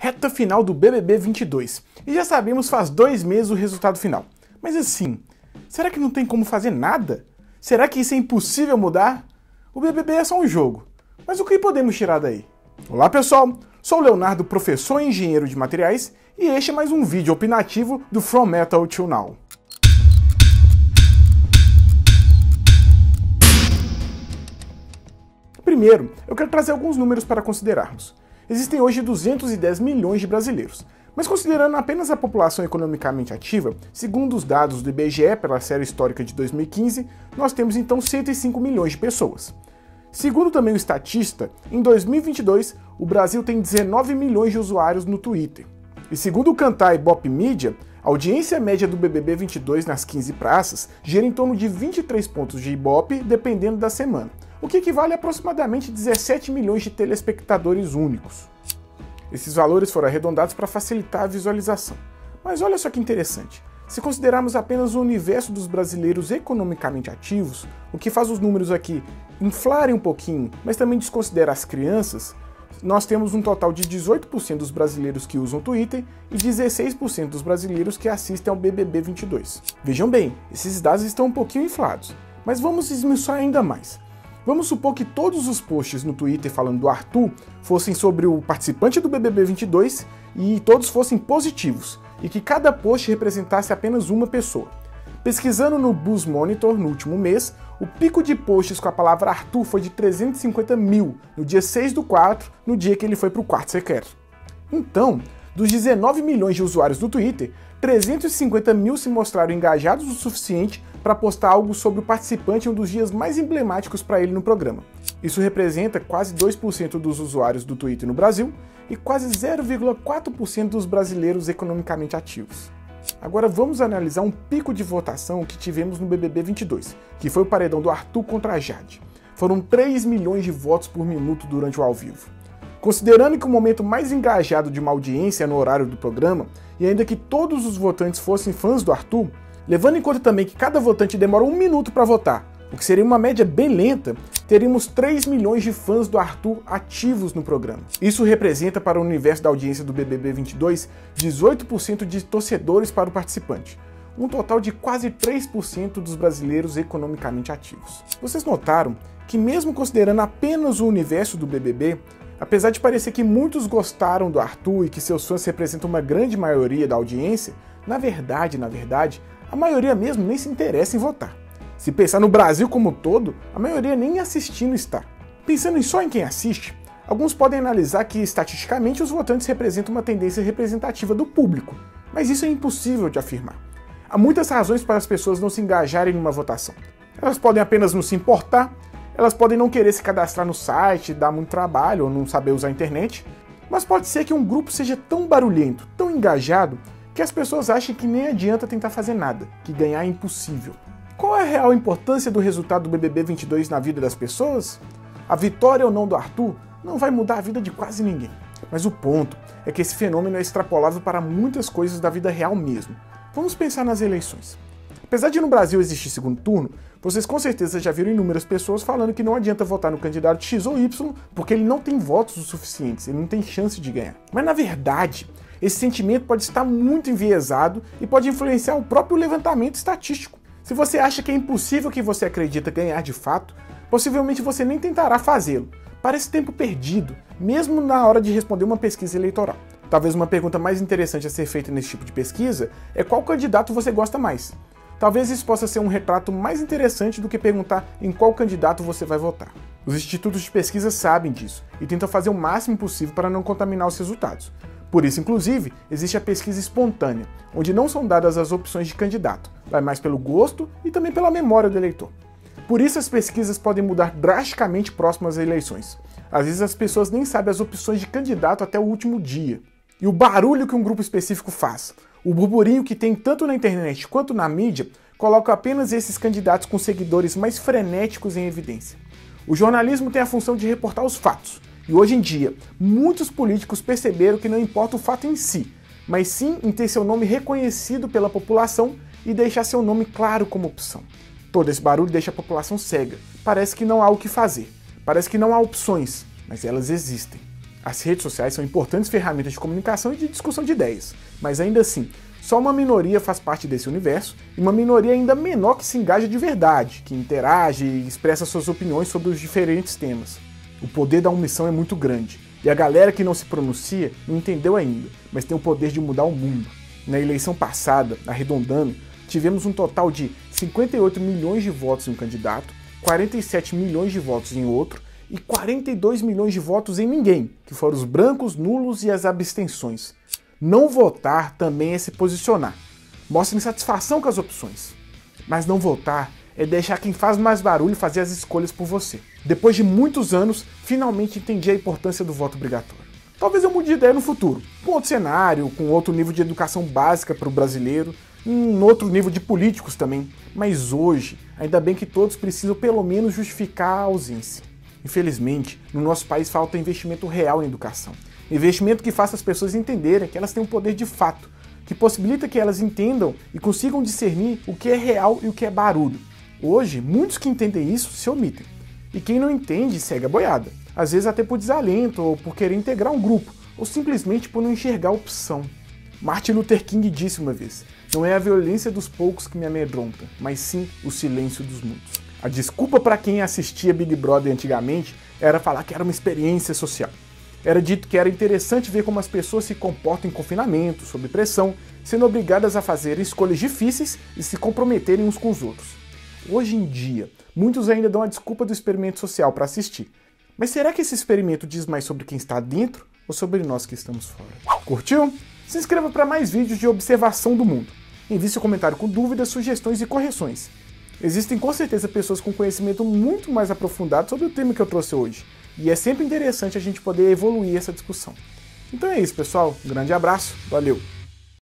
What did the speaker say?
Reta final do BBB 22. E já sabemos faz 2 meses o resultado final. Mas assim, será que não tem como fazer nada? Será que isso é impossível mudar? O BBB é só um jogo. Mas o que podemos tirar daí? Olá pessoal, sou o Leonardo, professor e engenheiro de materiais, e este é mais um vídeo opinativo do From Metal to Now. Primeiro, eu quero trazer alguns números para considerarmos. Existem hoje 210 milhões de brasileiros, mas considerando apenas a população economicamente ativa, segundo os dados do IBGE pela série histórica de 2015, nós temos então 105 milhões de pessoas. Segundo também o Statista, em 2022, o Brasil tem 19 milhões de usuários no Twitter. E segundo o Kantar e Ibope Mídia, a audiência média do BBB 22 nas 15 praças gira em torno de 23 pontos de Ibope, dependendo da semana, o que equivale a aproximadamente 17 milhões de telespectadores únicos. Esses valores foram arredondados para facilitar a visualização. Mas olha só que interessante, se considerarmos apenas o universo dos brasileiros economicamente ativos, o que faz os números aqui inflarem um pouquinho, mas também desconsidera as crianças, nós temos um total de 18% dos brasileiros que usam o Twitter e 16% dos brasileiros que assistem ao BBB 22. Vejam bem, esses dados estão um pouquinho inflados, mas vamos esmiuçar ainda mais. Vamos supor que todos os posts no Twitter falando do Arthur fossem sobre o participante do BBB 22 e todos fossem positivos, e que cada post representasse apenas uma pessoa. Pesquisando no Buzz Monitor no último mês, o pico de posts com a palavra Arthur foi de 350 mil no dia 6/4, no dia que ele foi para o quarto secreto. Então, dos 19 milhões de usuários do Twitter, 350 mil se mostraram engajados o suficiente para postar algo sobre o participante em um dos dias mais emblemáticos para ele no programa. Isso representa quase 2% dos usuários do Twitter no Brasil e quase 0,4% dos brasileiros economicamente ativos. Agora vamos analisar um pico de votação que tivemos no BBB 22, que foi o paredão do Arthur contra a Jade. Foram 3 milhões de votos por minuto durante o ao vivo. Considerando que o momento mais engajado de uma audiência é no horário do programa, e ainda que todos os votantes fossem fãs do Arthur, levando em conta também que cada votante demora 1 minuto para votar, o que seria uma média bem lenta, teríamos 3 milhões de fãs do Arthur ativos no programa. Isso representa para o universo da audiência do BBB 22 18% de torcedores para o participante, um total de quase 3% dos brasileiros economicamente ativos. Vocês notaram que mesmo considerando apenas o universo do BBB, apesar de parecer que muitos gostaram do Arthur e que seus fãs representam uma grande maioria da audiência, na verdade, a maioria mesmo nem se interessa em votar. Se pensar no Brasil como um todo, a maioria nem assistindo está. Pensando só em quem assiste, alguns podem analisar que estatisticamente os votantes representam uma tendência representativa do público, mas isso é impossível de afirmar. Há muitas razões para as pessoas não se engajarem numa votação. Elas podem apenas não se importar, elas podem não querer se cadastrar no site, dar muito trabalho ou não saber usar a internet, mas pode ser que um grupo seja tão barulhento, tão engajado, que as pessoas achem que nem adianta tentar fazer nada, que ganhar é impossível. Qual é a real importância do resultado do BBB 22 na vida das pessoas? A vitória ou não do Arthur não vai mudar a vida de quase ninguém. Mas o ponto é que esse fenômeno é extrapolável para muitas coisas da vida real mesmo. Vamos pensar nas eleições. Apesar de no Brasil existir segundo turno, vocês com certeza já viram inúmeras pessoas falando que não adianta votar no candidato X ou Y porque ele não tem votos o suficientes, ele não tem chance de ganhar. Mas na verdade, esse sentimento pode estar muito enviesado e pode influenciar o próprio levantamento estatístico. Se você acha que é impossível que você acredita ganhar de fato, possivelmente você nem tentará fazê-lo. Parece tempo perdido, mesmo na hora de responder uma pesquisa eleitoral. Talvez uma pergunta mais interessante a ser feita nesse tipo de pesquisa é qual candidato você gosta mais. Talvez isso possa ser um retrato mais interessante do que perguntar em qual candidato você vai votar. Os institutos de pesquisa sabem disso e tentam fazer o máximo possível para não contaminar os resultados. Por isso, inclusive, existe a pesquisa espontânea, onde não são dadas as opções de candidato, vai mais pelo gosto e também pela memória do eleitor. Por isso as pesquisas podem mudar drasticamente próximas às eleições. Às vezes as pessoas nem sabem as opções de candidato até o último dia. E o barulho que um grupo específico faz, o burburinho que tem tanto na internet quanto na mídia, coloca apenas esses candidatos com seguidores mais frenéticos em evidência. O jornalismo tem a função de reportar os fatos. E hoje em dia, muitos políticos perceberam que não importa o fato em si, mas sim em ter seu nome reconhecido pela população e deixar seu nome claro como opção. Todo esse barulho deixa a população cega. Parece que não há o que fazer. Parece que não há opções, mas elas existem. As redes sociais são importantes ferramentas de comunicação e de discussão de ideias, mas ainda assim, só uma minoria faz parte desse universo e uma minoria ainda menor que se engaja de verdade, que interage e expressa suas opiniões sobre os diferentes temas. O poder da omissão é muito grande e a galera que não se pronuncia não entendeu ainda, mas tem o poder de mudar o mundo. Na eleição passada, arredondando, tivemos um total de 58 milhões de votos em um candidato, 47 milhões de votos em outro e 42 milhões de votos em ninguém, que foram os brancos, nulos e as abstenções. Não votar também é se posicionar. Mostra insatisfação com as opções. Mas não votar é deixar quem faz mais barulho fazer as escolhas por você. Depois de muitos anos, finalmente entendi a importância do voto obrigatório. Talvez eu mude de ideia no futuro, com outro cenário, com outro nível de educação básica para o brasileiro, um outro nível de políticos também. Mas hoje, ainda bem que todos precisam pelo menos justificar a ausência. Infelizmente, no nosso país falta investimento real em educação. Investimento que faça as pessoas entenderem que elas têm um poder de fato, que possibilita que elas entendam e consigam discernir o que é real e o que é barulho. Hoje, muitos que entendem isso se omitem. E quem não entende segue a boiada. Às vezes até por desalento, ou por querer integrar um grupo, ou simplesmente por não enxergar a opção. Martin Luther King disse uma vez: não é a violência dos poucos que me amedronta, mas sim o silêncio dos muitos. A desculpa para quem assistia Big Brother antigamente era falar que era uma experiência social. Era dito que era interessante ver como as pessoas se comportam em confinamento, sob pressão, sendo obrigadas a fazer escolhas difíceis e se comprometerem uns com os outros. Hoje em dia, muitos ainda dão a desculpa do experimento social para assistir. Mas será que esse experimento diz mais sobre quem está dentro ou sobre nós que estamos fora? Curtiu? Se inscreva para mais vídeos de observação do mundo. Envie seu comentário com dúvidas, sugestões e correções. Existem com certeza pessoas com conhecimento muito mais aprofundado sobre o tema que eu trouxe hoje. E é sempre interessante a gente poder evoluir essa discussão. Então é isso, pessoal. Um grande abraço. Valeu!